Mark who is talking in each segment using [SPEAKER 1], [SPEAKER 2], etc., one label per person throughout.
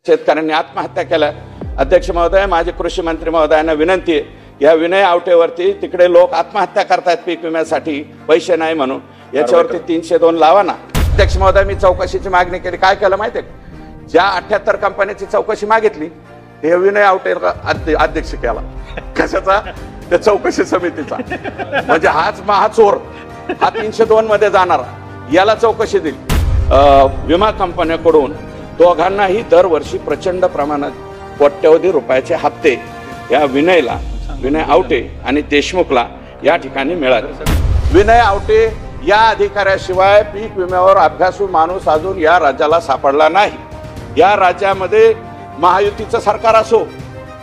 [SPEAKER 1] शेतकऱ्यांनी आत्महत्या केल्या। अध्यक्ष महोदय, माझे कृषी मंत्री महोदयांना विनंती आहे, या विनय आवटेवरती तिकडे लोक आत्महत्या करतात पीक विम्यासाठी पैसे नाही म्हणून, याच्यावरती 302 लावा ना। अध्यक्ष महोदय, मी चौकशीची मागणी केली, काय केलं माहिती आहे? ज्या 78 कंपन्यांची चौकशी मागितली हे विनय आवटेला अध्यक्ष केला। कशाचा? त्या चौकशी समितीचा। म्हणजे हाच महाचोर, हा 302 मध्ये जाणार, याला चौकशी दिली। विमा कंपन्यांकडून दोघांनाही दरवर्षी प्रचंड प्रमाणात कोट्यवधी रुपयाचे हप्ते या विनय आवटे आणि देशमुखला या ठिकाणी मिळाले। विनय आवटे या अधिकाऱ्याशिवाय पीक विम्यावर अभ्यासू माणूस अजून या राज्याला सापडला नाही। या राज्यामध्ये महायुतीचं सरकार असो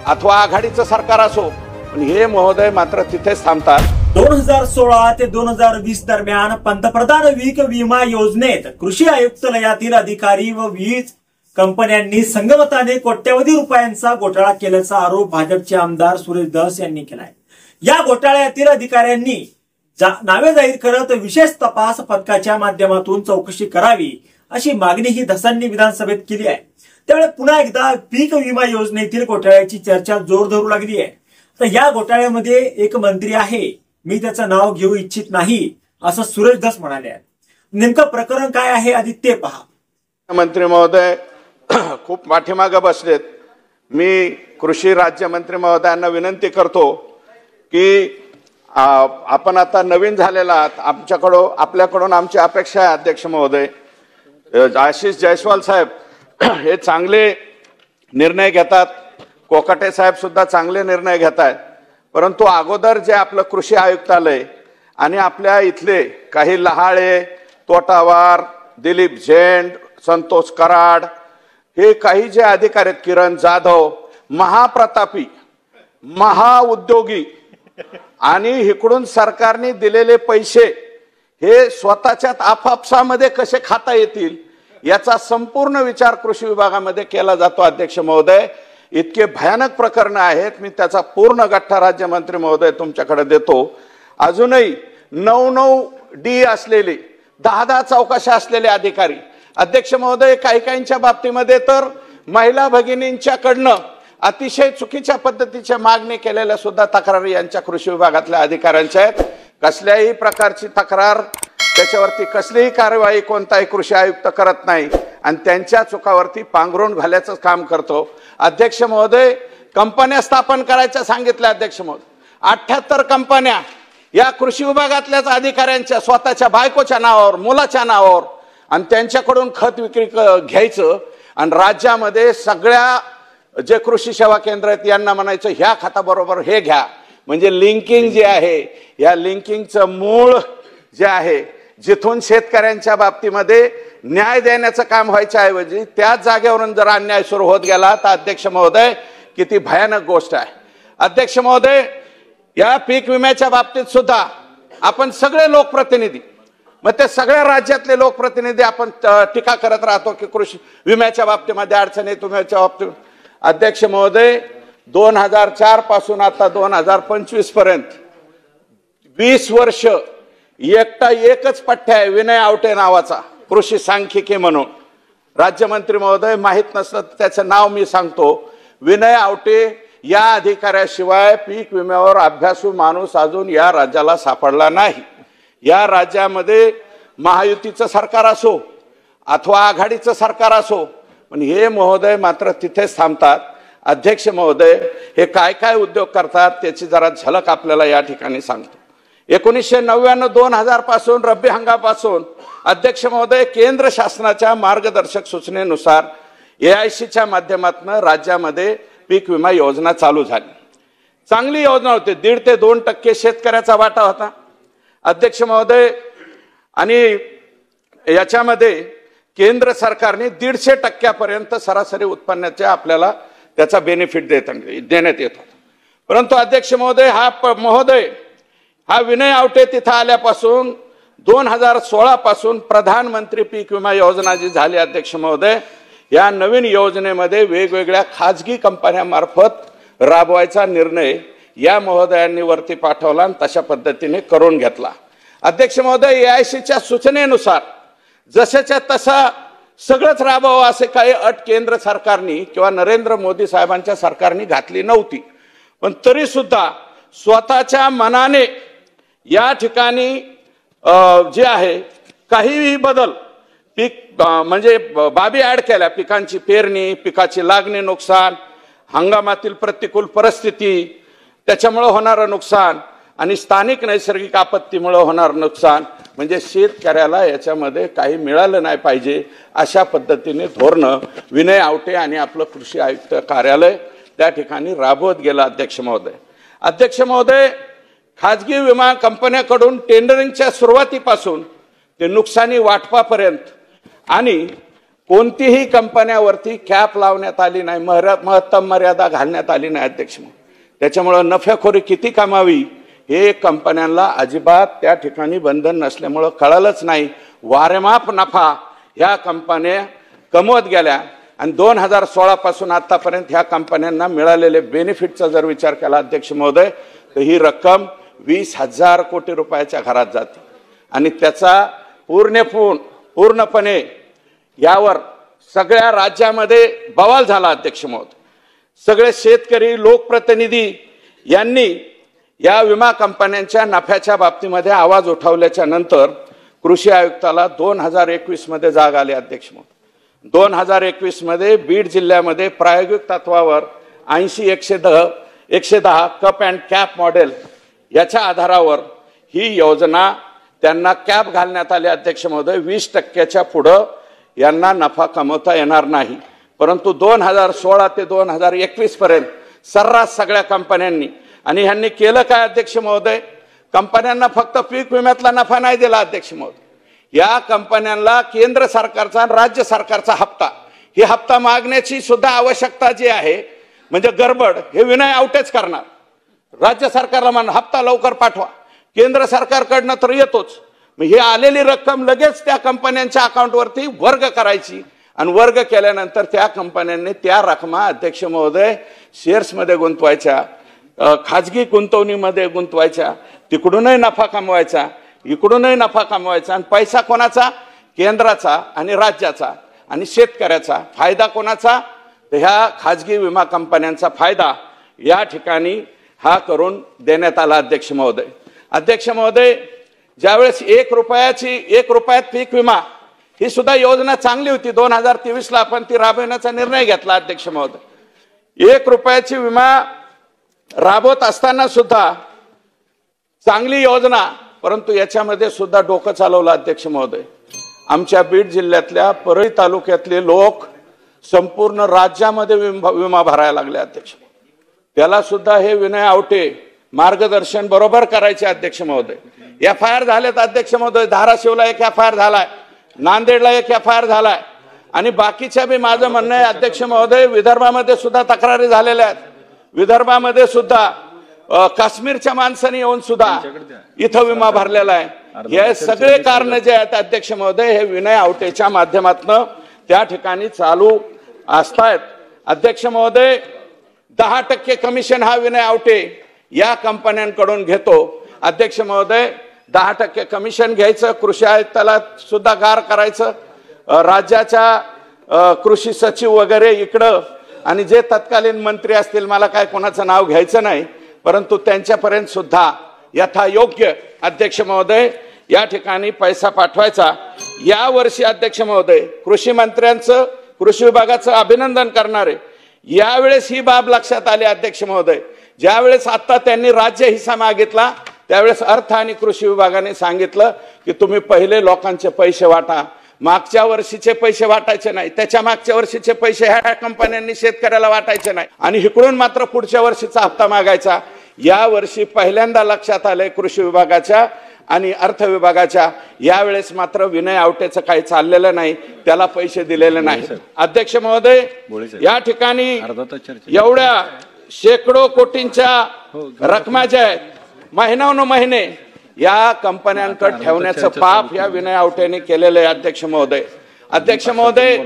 [SPEAKER 1] अथवा आघाडीचं सरकार असो, पण हे महोदय मात्र तिथेच थांबतात।
[SPEAKER 2] 2016 ते 2020 दरम्यान पंतप्रधान पीक विमा योजनेत कृषी आयुक्तालयातील अधिकारी व वीज कंपन्यांनी संगमताने कोट्यवधी रुपयांचा घोटाळा केल्याचा आरोप भाजपचे आमदार सुरेश धस यांनी केलाय। या घोटाळ्यातील अधिकाऱ्यांनी नावे जाहीर करत विशेष तपास पथकाच्या माध्यमातून चौकशी करावी अशी मागणीही धसांनी विधानसभेत केली आहे। त्यामुळे पुन्हा एकदा पीक विमा योजनेतील घोटाळ्याची चर्चा जोर धरू लागली आहे। तर या घोटाळ्यामध्ये एक मंत्री आहे, मी त्याचं नाव घेऊ इच्छित नाही असं सुरेश धस म्हणाले आहेत। नेमकं प्रकरण काय आहे आधी ते पहा।
[SPEAKER 1] मंत्री महोदय खूप पाठीमागे बसलेत। मी कृषी राज्यमंत्री महोदयांना विनंती करतो की आपण आता नवीन झालेला आहात, आपल्याकडून आमची अपेक्षा आहे अध्यक्ष महोदय, आशिष जयस्वाल साहेब हे चांगले निर्णय घेतात, कोकाटे साहेब सुद्धा चांगले निर्णय घेत आहेत, परंतु अगोदर जे आपलं कृषी आयुक्तालय आणि आपल्या इथले काही लहाळे, तोटावार, दिलीप झेंड, संतोष कराड हे काही जे अधिकारी आहेत, किरण जाधव, महाप्रतापी, महाउद्योगी आणि इकडून सरकारने दिलेले पैसे हे स्वतःच्यात आपापसामध्ये कसे खाता येतील याचा संपूर्ण विचार कृषी विभागामध्ये केला जातो। अध्यक्ष महोदय, इतके भयानक प्रकरण आहेत, मी त्याचा पूर्ण गठ्ठा राज्यमंत्री महोदय तुमच्याकडे देतो। अजूनही 9 डी असलेले 10 चौकशा असलेले अधिकारी, अध्यक्ष महोदय, काहींच्या बाबतीमध्ये तर महिला भगिनींच्याकडनं अतिशय चुकीच्या पद्धतीच्या मागणी केलेल्या सुद्धा तक्रारी यांच्या कृषी विभागातल्या अधिकाऱ्यांच्या आहेत। कसल्याही प्रकारची तक्रार, त्याच्यावरती कसलीही कारवाई कोणताही कृषी आयुक्त करत नाही आणि त्यांच्या चुकावरती पांघरून घालायचं काम करतो। अध्यक्ष महोदय, कंपन्या स्थापन करायच्या सांगितल्या अध्यक्ष महोदय, 78 कंपन्या या कृषी विभागातल्याच अधिकाऱ्यांच्या स्वतःच्या बायकोच्या नावावर, मुलाच्या नावावर, आणि त्यांच्याकडून खत विक्री घ्यायचं आणि राज्यामध्ये सगळ्या जे कृषी सेवा केंद्र आहेत यांना म्हणायचं ह्या खताबरोबर हे घ्या। म्हणजे लिंकिंग जे आहे, या लिंकिंगचं मूळ जे आहे, जिथून शेतकऱ्यांच्या बाबतीमध्ये न्याय देण्याचं काम व्हायच्या ऐवजी त्याच जागेवरून जर अन्याय सुरू होत गेला तर अध्यक्ष महोदय किती भयानक गोष्ट आहे। अध्यक्ष महोदय, या पीक विम्याच्या बाबतीत सुद्धा आपण सगळे लोकप्रतिनिधी, मग ते सगळ्या राज्यातले लोकप्रतिनिधी आपण टीका करत राहतो की कृषी विम्याच्या बाबतीमध्ये अडचणी, विम्याच्या बाबतीत। अध्यक्ष महोदय, 2004 पासून आता 2025 पर्यंत 20 वर्ष एकच पठ्य आहे विनय आवटे नावाचा, कृषी सांख्यिकी म्हणून। राज्यमंत्री महोदय, माहित नसलं तर त्याचं नाव मी सांगतो। विनय आवटे या अधिकाऱ्याशिवाय पीक विम्यावर अभ्यासू माणूस अजून या राज्याला सापडला नाही। या राज्यामध्ये महायुतीचं सरकार असो अथवा आघाडीचं सरकार असो, पण हे महोदय मात्र तिथेच थांबतात। अध्यक्ष महोदय, हे काय उद्योग करतात त्याची जरा झलक आपल्याला या ठिकाणी सांगतो। 1999-2000 पासून रब्बी हंगामापासून अध्यक्ष महोदय, केंद्र शासनाच्या मार्गदर्शक सूचनेनुसार AICच्या माध्यमातून राज्यामध्ये पीक विमा योजना चालू झाली। चांगली योजना होती, 1.5 ते 2% शेतकऱ्याचा वाटा होता अध्यक्ष महोदय, आणि याच्यामध्ये केंद्र सरकारने 150% सरासरी उत्पन्नाचे आपल्याला त्याचा बेनिफिट देण्यात येत होता। परंतु अध्यक्ष महोदय, हा विनय आवटे तिथं आल्यापासून 2016 पासून प्रधानमंत्री पीक विमा योजना जी झाली अध्यक्ष महोदय, या नवीन योजनेमध्ये वेगवेगळ्या खाजगी कंपन्यांमार्फत राबवायचा निर्णय या महोदयांनी वरती पाठवला आणि तशा पद्धतीने करून घेतला। अध्यक्ष महोदय, AICच्या सूचनेनुसार जशाच्या तसा सगळंच राबवावं असे काही अट केंद्र सरकारने किंवा नरेंद्र मोदी साहेबांच्या सरकारने घातली नव्हती, पण तरी सुद्धा स्वतःच्या मनाने या ठिकाणी जे आहे काहीही बदल पीक म्हणजे बाबी ऍड केल्या, पिकांची पेरणी, पिकाची लागणी, नुकसान, हंगामातील प्रतिकूल परिस्थिती, त्याच्यामुळे होणारं नुकसान आणि स्थानिक नैसर्गिक आपत्तीमुळे होणारं नुकसान, म्हणजे शेतकऱ्याला याच्यामध्ये काही मिळालं नाही पाहिजे अशा पद्धतीने धोरणं विनय आवटे आणि आपलं कृषी आयुक्त कार्यालय त्या ठिकाणी राबवत गेलं. अध्यक्ष महोदय, खाजगी विमा कंपन्याकडून टेंडरिंगच्या सुरुवातीपासून ते नुकसानी वाटपापर्यंत आणि कोणतीही कंपन्यावरती कॅप लावण्यात आली नाही, महत्तम मर्यादा घालण्यात आली नाही अध्यक्ष महोदय. त्याच्यामुळे नफ्याखोरी किती कमावी हे कंपन्यांना अजिबात त्या ठिकाणी बंधन नसल्यामुळं कळलंच नाही. वारेमाप नफा ह्या कंपन्या कमवत गेल्या आणि 2016 पासून आतापर्यंत ह्या कंपन्यांना मिळालेले बेनिफिटचा जर विचार केला अध्यक्ष महोदय तर ही रक्कम 20,000 कोटी रुपयाच्या घरात जाते आणि त्याचा पूर्णपणे यावर सगळ्या राज्यामध्ये बवाल झाला अध्यक्ष महोदय. सगळे शेतकरी, लोकप्रतिनिधी यांनी या विमा कंपन्यांच्या नफ्याच्या बाबतीमध्ये आवाज उठवल्याच्या नंतर कृषी आयुक्ताला 2021 मध्ये जाग आली अध्यक्ष महोदय. 2021 मध्ये बीड जिल्ह्यामध्ये प्रायोगिक तत्वावर 80-110 कप अँड कॅप मॉडेल याच्या आधारावर ही योजना त्यांना कॅप घालण्यात आली अध्यक्ष महोदय. 20% पुढं यांना नफा कमवता येणार नाही, परंतु 2016 ते 2021 पर्यंत सर्रास सगळ्या कंपन्यांनी आणि ह्यांनी केलं काय अध्यक्ष महोदय, कंपन्यांना फक्त पीक विम्यातला नफा नाही दिला अध्यक्ष महोदय, या कंपन्यांना केंद्र सरकारचा आणि राज्य सरकारचा हप्ता, ही हप्ता मागण्याची सुद्धा आवश्यकता जी आहे म्हणजे गडबड हे विनय आवटेच करणार. राज्य सरकारला म्हणा हप्ता लवकर पाठवा, केंद्र सरकारकडनं तर येतोच, मग ही आलेली रक्कम लगेच त्या कंपन्यांच्या अकाउंटवरती वर्ग करायची आणि वर्ग केल्यानंतर त्या कंपन्यांनी त्या रकमा अध्यक्ष महोदय शेअर्समध्ये गुंतवायच्या, खाजगी गुंतवणुकीमध्ये गुंतवायच्या, तिकडूनही नफा कमवायचा, इकडूनही नफा कमवायचा आणि पैसा कोणाचा, केंद्राचा आणि राज्याचा आणि शेतकऱ्याचा. फायदा कोणाचा, तर ह्या खाजगी विमा कंपन्यांचा फायदा या ठिकाणी हा करून देण्यात आला अध्यक्ष महोदय. अध्यक्ष महोदय, ज्यावेळेस 1 रुपयात पीक विमा ही सुद्धा योजना चांगली होती, 2023 ला आपण ती राबवण्याचा निर्णय घेतला अध्यक्ष महोदय. 1 रुपयाची विमा राबवत असताना सुद्धा चांगली योजना, परंतु याच्यामध्ये सुद्धा डोकं चालवलं अध्यक्ष महोदय. आमच्या बीड जिल्ह्यातल्या परळी तालुक्यातले लोक संपूर्ण राज्यामध्ये विमा भरायला लागले अध्यक्ष. त्याला सुद्धा हे विनय आवटे मार्गदर्शन बरोबर करायचे अध्यक्ष महोदय. FIR झालेत अध्यक्ष महोदय, धाराशिवला एक FIR झालाय, नांदेडला एक FIR झालाय आणि बाकीच्या बी माझं म्हणणं आहे अध्यक्ष महोदय, विदर्भामध्ये सुद्धा तक्रारी झालेल्या आहेत. विदर्भामध्ये सुद्धा काश्मीरच्या माणसाने येऊन सुद्धा इथं विमा भरलेला आहे. हे सगळे कारण जे आहेत अध्यक्ष महोदय हे विनय आवटेच्या माध्यमातून त्या ठिकाणी चालू असतायत. अध्यक्ष महोदय, 10% कमिशन हा विनय आवटे या कंपन्यांकडून घेतो अध्यक्ष महोदय. 10% कमिशन घ्यायचं, कृषी आयुक्ताला सुद्धा गार करायचं, राज्याच्या कृषी सचिव वगैरे इकडं आणि जे तत्कालीन मंत्री असतील, मला काय कोणाचं नाव घ्यायचं नाही, परंतु त्यांच्यापर्यंत सुद्धा यथायोग्य अध्यक्ष महोदय या ठिकाणी पैसा पाठवायचा. या वर्षी अध्यक्ष महोदय कृषी मंत्र्यांचं, कृषी विभागाचं अभिनंदन करणारे यावेळेस ही बाब लक्षात आली अध्यक्ष महोदय. ज्यावेळेस आता त्यांनी राज्य हिस्सा मागितला त्यावेळेस अर्थ आणि कृषी विभागाने सांगितलं की तुम्ही पहिले लोकांचे पैसे वाटा, मागच्या वर्षीचे पैसे वाटायचे नाही, त्याच्या मागच्या वर्षीचे पैसे ह्या कंपन्यांनी शेतकऱ्याला वाटायचे नाही आणि इकडून मात्र पुढच्या वर्षीचा हप्ता मागायचा. या वर्षी पहिल्यांदा लक्षात आलंय कृषी विभागाच्या आणि अर्थ विभागाच्या, यावेळेस मात्र विनय आवटेचं काही चाललेलं नाही, त्याला पैसे दिलेले नाही. अध्यक्ष महोदय, या ठिकाणी एवढ्या शेकडो कोटींच्या रकमा ज्या आहेत महिने या कंपन्यांकडे ठेवण्याचं पाप या विनय आवटेने केलेलं आहे अध्यक्ष महोदय. अध्यक्ष महोदय,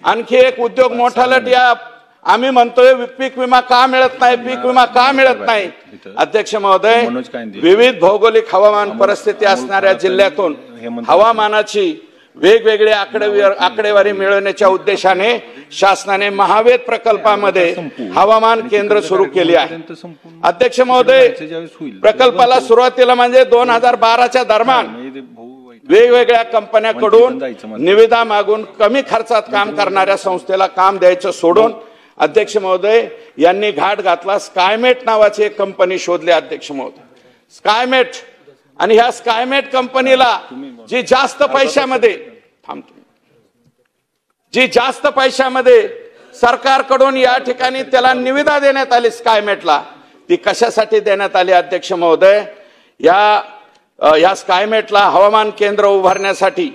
[SPEAKER 1] आणखी एक उद्योग मोठालट या आम्ही म्हणतोय पीक विमा का मिळत नाही, पीक विमा का मिळत नाही. अध्यक्ष महोदय, विविध भौगोलिक हवामान परिस्थिती असणाऱ्या जिल्ह्यातून हवामानाची वेगवेगळे आकडेवारी मिळवण्याच्या उद्देशाने शासनाने महावेद प्रकल्पामध्ये हवामान केंद्र सुरू केले आहे। अध्यक्ष महोदय, प्रकल्पाला सुरुवातीला म्हणजे 2012च्या दरम्यान वेगवेगळ्या कंपन्यांकडून निविदा मागून कमी खर्चात काम करणाऱ्या संस्थेला काम द्यायचं सोडून अध्यक्ष महोदय यांनी घाट घातला। स्कायमेट नावाची एक कंपनी शोधली अध्यक्ष महोदय, स्कायमेट। आणि ह्या स्कायमेट कंपनीला जी जास्त पैशामध्ये सरकारकडून या ठिकाणी त्याला निविदा देण्यात आली स्कायमेटला, ती कशासाठी देण्यात आली अध्यक्ष महोदय? या स्कायमेटला हवामान केंद्र उभारण्यासाठी,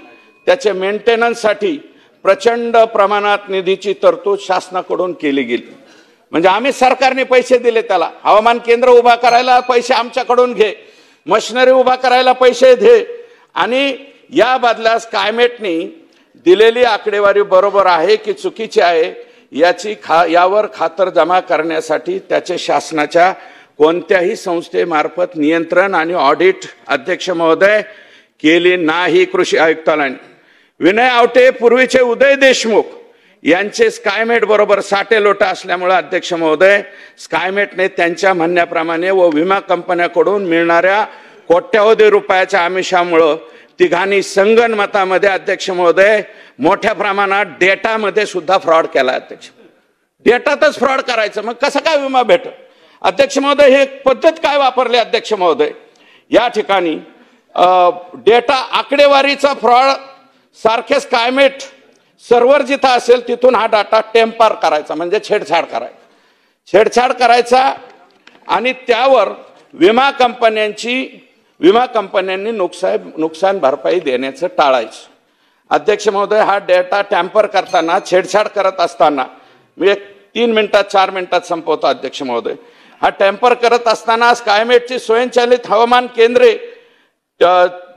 [SPEAKER 1] त्याचे मेंटेनन्ससाठी प्रचंड प्रमाणात निधीची तरतूद शासनाकडून केली गेली। म्हणजे आम्ही सरकारने पैसे दिले त्याला, हवामान केंद्र उभा करायला पैसे आमच्याकडून घे, मशिनरी उभा करायला पैसे दे, आणि या बदल्यात स्कायमेटनी दिलेली आकडेवारी बरोबर आहे की चुकीची आहे यावर खातरजमा करण्यासाठी त्याचे शासनाच्या कोणत्याही संस्थेमार्फत नियंत्रण आणि ऑडिट अध्यक्ष महोदय केली नाही कृषी आयुक्तालयाने। विनय आवटे, पूर्वीचे उदय देशमुख यांचे स्कायमेट बरोबर साटेलोटा असल्यामुळे अध्यक्ष महोदय स्कायमेटने त्यांच्या म्हणण्याप्रमाणे व विमा कंपन्यांकडून मिळणाऱ्या कोट्यावधी रुपयाच्या आमिषामुळे तिघांनी संगणमतामध्ये अध्यक्ष महोदय मोठ्या प्रमाणात डेटामध्ये सुद्धा फ्रॉड केला। अध्यक्ष, डेटातच फ्रॉड करायचं, मग कसं काय विमा भेट? अध्यक्ष महोदय, हे पद्धत काय वापरली अध्यक्ष महोदय? या ठिकाणी डेटा आकडेवारीचा फ्रॉड सारखे स्कायमेट सर्व्हर जिथं असेल तिथून हा डाटा टेम्पर करायचा, म्हणजे छेडछाड करायचा आणि त्यावर विमा कंपन्यांनी नुकसान भरपाई देण्याचं टाळायचं। अध्यक्ष महोदय, हा डेटा टॅम्पर करताना, छेडछाड करत असताना, मी 3 मिनिटात 4 मिनिटात संपवतो अध्यक्ष महोदय, हा टॅम्पर करत असताना स्कायमेटची स्वयंचलित हवामान केंद्रे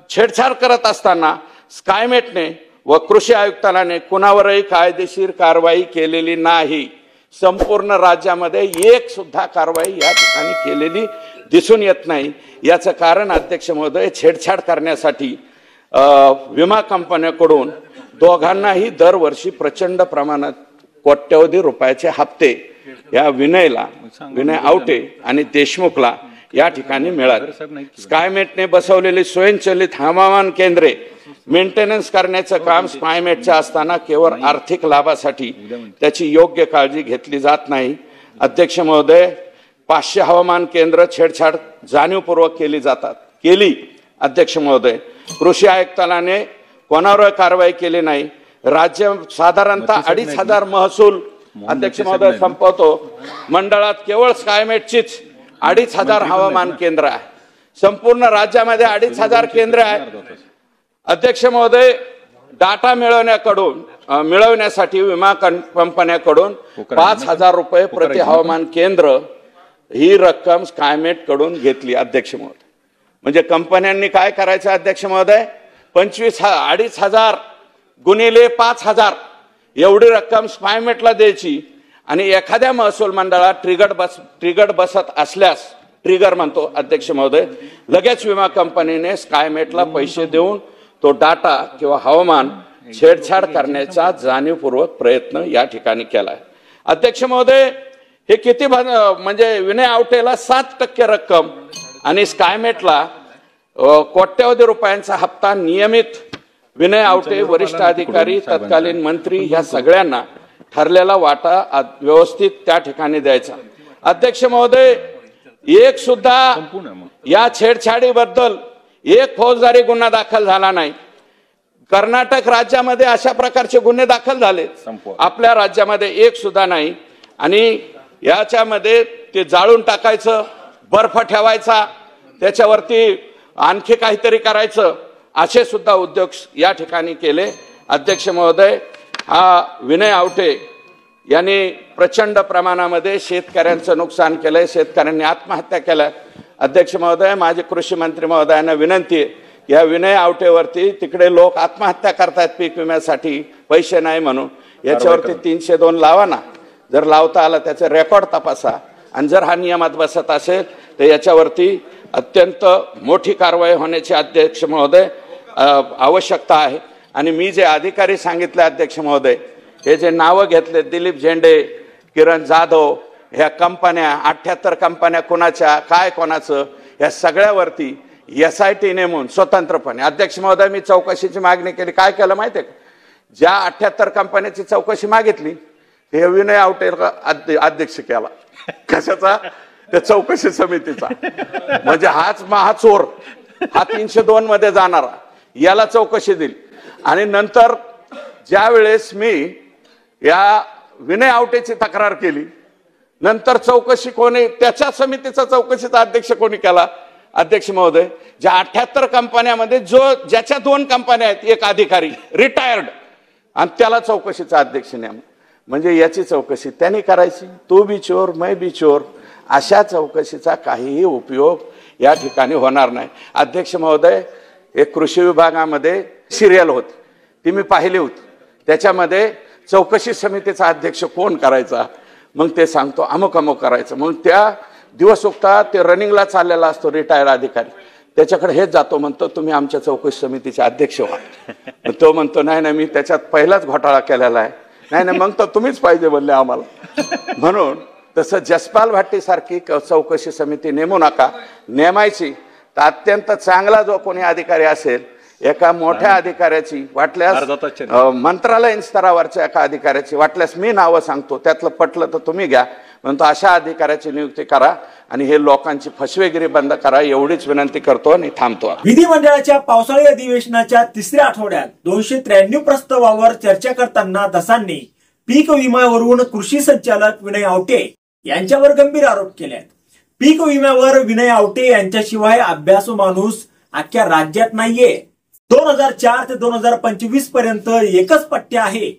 [SPEAKER 1] छेडछाड करत असताना स्कायमेटने व कृषी आयुक्तालयाने कुणावरही कायदेशीर कारवाई केलेली नाही। संपूर्ण राज्यामध्ये एक सुद्धा कारवाई या ठिकाणी केलेली दिसून येत नाही। याचं कारण अध्यक्ष महोदय, छेडछाड करण्यासाठी विमा कंपन्यांकडून दोघांनाही दरवर्षी प्रचंड प्रमाणात कोट्यवधी रुपयाचे हप्ते या विनय आवटे आणि देशमुखला या ठिकाणी मिळाले। स्कायमेटने बसवलेली स्वयंचलित हवामान केंद्रे मेंटेनन्स करण्याचं काम स्कायमेटचे असताना केवळ आर्थिक लाभासाठी त्याची योग्य काळजी घेतली जात नाही। अध्यक्ष महोदय, 500 हवामान केंद्र छेडछाड जाणीवपूर्वक केली अध्यक्ष महोदय। कृषी आयुक्तालयाने कोणावर कारवाई केली नाही। राज्य साधारणतः 2,500 महसूल अध्यक्ष महोदय संपवतो मंडळात केवळ स्कायमेटचीच 2,500 हवामान केंद्र आहे। संपूर्ण राज्यामध्ये 2,500 केंद्र आहेत अध्यक्ष महोदय। डाटा मिळवण्यासाठी विमा कंपन्यांकडून 5,000 रुपये प्रति हवामान केंद्र ही रक्कम स्कायमेट कडून घेतली अध्यक्ष महोदय। म्हणजे कंपन्यांनी काय करायचं अध्यक्ष महोदय, 2,500 गुणिले 5,000 एवढी रक्कम स्कायमेटला द्यायची आणि एखाद्या महसूल मंडळात ट्रिगर बसत असल्यास, ट्रिगर म्हणतो अध्यक्ष महोदय, लगेच विमा कंपनीने स्कायमेटला पैसे देऊन तो डाटा किंवा हवामान छेडछाड करण्याचा जाणीवपूर्वक प्रयत्न या ठिकाणी केला आहे अध्यक्ष महोदय। हे किती म्हणजे विनय आवटेला 7% रक्कम आणि स्कायमेटला कोट्यवधी रुपयांचा हप्ता नियमित विनय आवटे, वरिष्ठ अधिकारी, तत्कालीन मंत्री ह्या सगळ्यांना ठरलेला वाटा व्यवस्थित त्या ठिकाणी द्यायचा अध्यक्ष महोदय। एक सुद्धा या छेडछाडीबद्दल एक फौजदारी गुन्हा दाखल झाला नाही। कर्नाटक राज्यामध्ये अशा प्रकारचे गुन्हे दाखल झाले, आपल्या राज्यामध्ये एक सुद्धा नाही। आणि याच्यामध्ये ते जाळून टाकायचं, बर्फ ठेवायचा, त्याच्यावरती आणखी काहीतरी करायचं, असे सुद्धा उद्योग या ठिकाणी केले अध्यक्ष महोदय। हा विनय आवटे यांनी प्रचंड प्रमाणामध्ये शेतकऱ्यांचं नुकसान केलंय, शेतकऱ्यांनी आत्महत्या केल्या अध्यक्ष महोदय। माझे कृषी मंत्री महोदयांना विनंती आहे, या विनय आवटेवरती तिकडे लोक आत्महत्या करतायत पीक विम्यासाठी पैसे नाही म्हणून, याच्यावरती 302 लावा ना, जर लावता आला त्याचं रेकॉर्ड तपासा आणि जर हा नियमात बसत असेल तर याच्यावरती अत्यंत मोठी कारवाई होण्याची अध्यक्ष महोदय आवश्यकता आहे। आणि मी जे अधिकारी सांगितले अध्यक्ष महोदय, हे जे नावं घेतले, दिलीप झेंडे, किरण जाधव, ह्या कंपन्या 78 कंपन्या कोणाच्या काय कोणाचं, या सगळ्यावरती SIT नेमून स्वतंत्रपणे अध्यक्ष महोदय मी चौकशीची मागणी केली. काय केलं माहितीये का? ज्या 78 कंपन्याची चौकशी मागितली हे विनय आवटे अध्यक्ष केला. कशाचा? त्या चौकशी समितीचा. म्हणजे हाच महाचोर, हा 302 मध्ये जाणारा, याला चौकशी दिली. आणि नंतर ज्या वेळेस मी या विनय आवटेची तक्रार केली, नंतर चौकशी कोणी, त्याच्या समितीचा चौकशीचा अध्यक्ष कोणी केला? अध्यक्ष महोदय, ज्या 78 कंपन्यामध्ये ज्याच्या 2 कंपन्या आहेत, एक अधिकारी रिटायर्ड, आणि त्याला चौकशीचा अध्यक्ष नेम. म्हणजे याची चौकशी त्यांनी करायची. तू बी चोर मैं बी चोर, अशा चौकशीचा काहीही उपयोग या ठिकाणी होणार नाही. अध्यक्ष महोदय, एक कृषी विभागामध्ये सिरियल होती, ती मी पाहिली होती. त्याच्यामध्ये चौकशी समितीचा अध्यक्ष कोण करायचा, मग ते सांगतो अमुक अमुक करायचं. मग त्या दिवस उगता ते रनिंगला चाललेला असतो रिटायर्ड अधिकारी, त्याच्याकडे हेच जातो, म्हणतो तुम्ही आमच्या चौकशी समितीचे अध्यक्ष व्हा. तो म्हणतो नाही नाही, मी त्याच्यात पहिलाच घोटाळा केलेला आहे. नाही नाही, मग तर तुम्हीच पाहिजे बोलले आम्हाला. म्हणून तसं जसपाल भाट्टी सारखी चौकशी समिती नेमू नका. नेमायची तर अत्यंत चांगला जो कोणी अधिकारी असेल, एका मोठ्या अधिकाऱ्याची, वाटल्यास मंत्रालयीन स्तरावरच्या एका अधिकाऱ्याची, वाटल्यास मी नावं सांगतो, त्यातलं पटलं तर तुम्ही घ्या, म्हणतो अशा अधिकाऱ्याची नियुक्ती करा आणि हे लोकांची फसवेगिरी बंद करा, एवढीच विनंती करतो आणि थांबतो.
[SPEAKER 2] विधिमंडळाच्या पावसाळी अधिवेशनाच्या 3ऱ्या आठवड्यात 293 प्रस्तावावर चर्चा करताना धसांनी पीक विम्यावरून कृषी संचालक विनय आवटे यांच्यावर गंभीर आरोप केले. पीक विम्यावर विनय आवटे यांच्याशिवाय अभ्यासू माणूस अख्ख्या राज्यात नाहीये. 2004 ते 2025 पर्यंत एकच पट्टे आहे.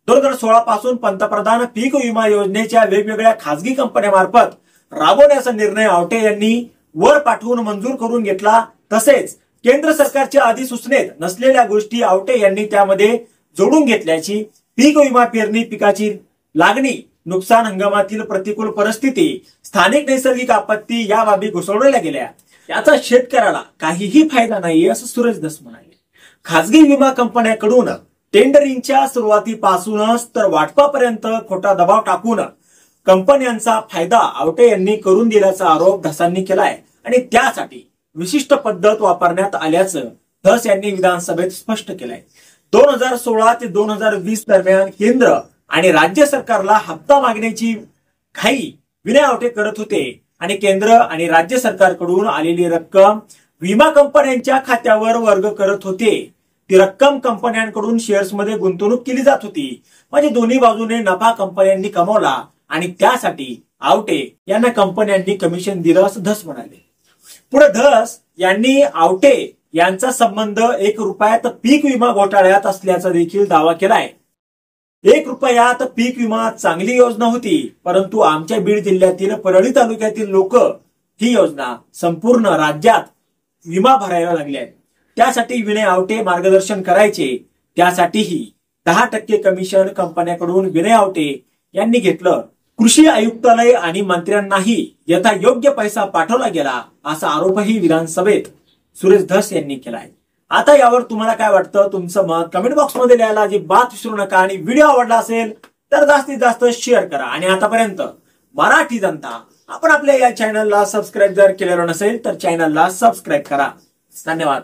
[SPEAKER 2] 2016 पासून पंतप्रधान पीक विमा योजनेच्या वेगवेगळ्या खासगी कंपन्यांमार्फत राबवण्याचा निर्णय आवटे यांनी वर पाठवून मंजूर करून घेतला. तसेच केंद्र सरकारच्या अधिसूचनेत नसलेल्या गोष्टी आवटे यांनी त्यामध्ये जोडून घेतल्याची, पीक विमा पेरणी, पिकाची लागणी, नुकसान, हंगामातील प्रतिकूल परिस्थिती, स्थानिक नैसर्गिक आपत्ती या बाबी घुसवल्या गेल्या. याचा शेतकऱ्याला काहीही फायदा नाही असं सुरेश धस म्हणाले. खासगी विमा कंपन्यांकडून टेंडरिंगच्या सुरुवातीपासूनच तर वाटपापर्यंत खोटा दबाव टाकून कंपन्यांचा फायदा आवटे यांनी करून दिल्याचा आरोप धसांनी केलाय आणि त्यासाठी विशिष्ट पद्धत वापरण्यात आल्याचं धस यांनी विधानसभेत स्पष्ट केलंय. 2016 ते 2020 दरम्यान केंद्र आणि राज्य सरकारला हप्ता मागण्याची घाई विनय आवटे करत होते आणि केंद्र आणि राज्य सरकारकडून आलेली रक्कम विमा कंपन्यांच्या खात्यावर वर्ग करत होते. ती रक्कम कंपन्यांकडून शेअर्समध्ये गुंतवणूक केली जात होती. म्हणजे दोन्ही बाजूने नफा कंपन्यांनी कमावला आणि त्यासाठी आवटे यांना कंपन्यांनी कमिशन दिलं असं धस म्हणाले. पुढे धस यांनी आवटे यांचा संबंध 1 रुपयात पीक विमा घोटाळ्यात असल्याचा देखील दावा केलाय. 1 रुपयात पीक विमा चांगली योजना होती, परंतु आमच्या बीड जिल्ह्यातील परळी तालुक्यातील लोक ही योजना संपूर्ण राज्यात विमा भरायला लागले आहेत. त्यासाठी विनय आवटे मार्गदर्शन करायचे. त्यासाठीही 10% कमिशन कंपन्यांकडून विनय आवटे यांनी घेतलं. कृषी आयुक्तालय आणि मंत्र्यांनाही यथायोग्य पैसा पाठवला गेला असा आरोपही विधानसभेत सुरेश धस यांनी केलाय. आता यावर तुम्हाला काय वाटतं? तुमचं मत कमेंट बॉक्स मध्ये लिहायला अजिबात विसरू नका आणि व्हिडिओ आवडला असेल तर जास्तीत जास्त शेअर करा. आणि आतापर्यंत मराठी जनता आपण आपल्या या चॅनलला सबस्क्राईब जर केलेलं नसेल तर चॅनलला सबस्क्राईब करा. धन्यवाद.